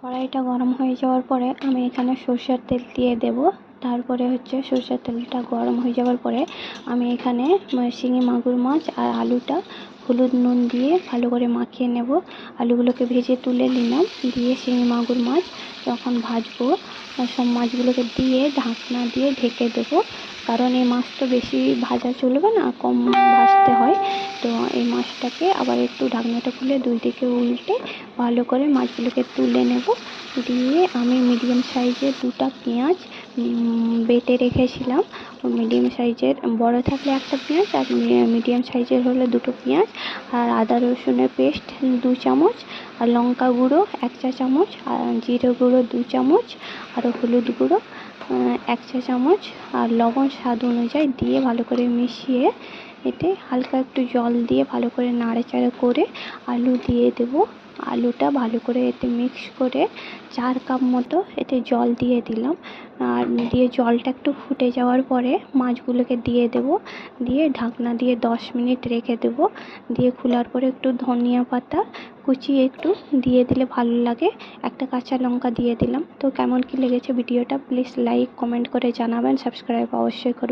কড়াইটা গরম হয়ে যাওয়ার পরে আমি এখানে সরষের তেল দিয়ে দেব। তারপরে সরষের তেলটা গরম হয়ে যাওয়ার পরে আমি এখানে শিঙি মাগুর মাছ আর আলুটা হলুদ নুন দিয়ে ভালো করে মাখিয়ে নেব। আলুগুলোকে ভেজে তুলে নিলাম, দিয়ে শিঙি মাগুর মাছ যখন ভাজবো সব মাছগুলোকে দিয়ে ঢাকনা দিয়ে ঢেকে দেবো, কারণ এই মাছ তো বেশি ভাজা চলবে না, কম ভাজতে হয়। তো এই মাছটাকে আবার একটু ঢাকনাটা খুলে দুই দিকে উল্টে ভালো করে মাছগুলোকে তুলে নেব। দিয়ে আমি মিডিয়াম সাইজের দুটো পেঁয়াজ বেটে রেখেছিলাম। মিডিয়াম সাইজের বড় থাকলে একটা পেঁয়াজ, আর মিডিয়াম সাইজের হলে দুটো পেঁয়াজ, আর আদা রসুনের পেস্ট 2 চামচ, আর লঙ্কা গুঁড়ো 1 চা চামচ, আর জিরে গুঁড়ো 2 চামচ, আর হলুদ গুঁড়ো 1 চা চামচ, আর লবণ স্বাদ অনুযায়ী দিয়ে ভালো করে মিশিয়ে এতে হালকা একটু জল দিয়ে ভালো করে নাড়াচাড়া করে আলু দিয়ে দেব। আলুটা ভালো করে এতে মিক্স করে 4 কাপ মতো এতে জল দিয়ে দিলাম। আর দিয়ে জলটা একটু ফুটে যাওয়ার পরে মাছগুলোকে দিয়ে দেব, দিয়ে ঢাকনা দিয়ে 10 মিনিট রেখে দেব। দিয়ে খোলার পরে একটু ধনিয়া পাতা কুচিয়ে একটু দিয়ে দিলে ভালো লাগে, একটা কাঁচা লঙ্কা দিয়ে দিলাম। তো কেমন কি লেগেছে ভিডিওটা প্লিজ লাইক কমেন্ট করে জানাবেন, সাবস্ক্রাইব অবশ্যই করবেন।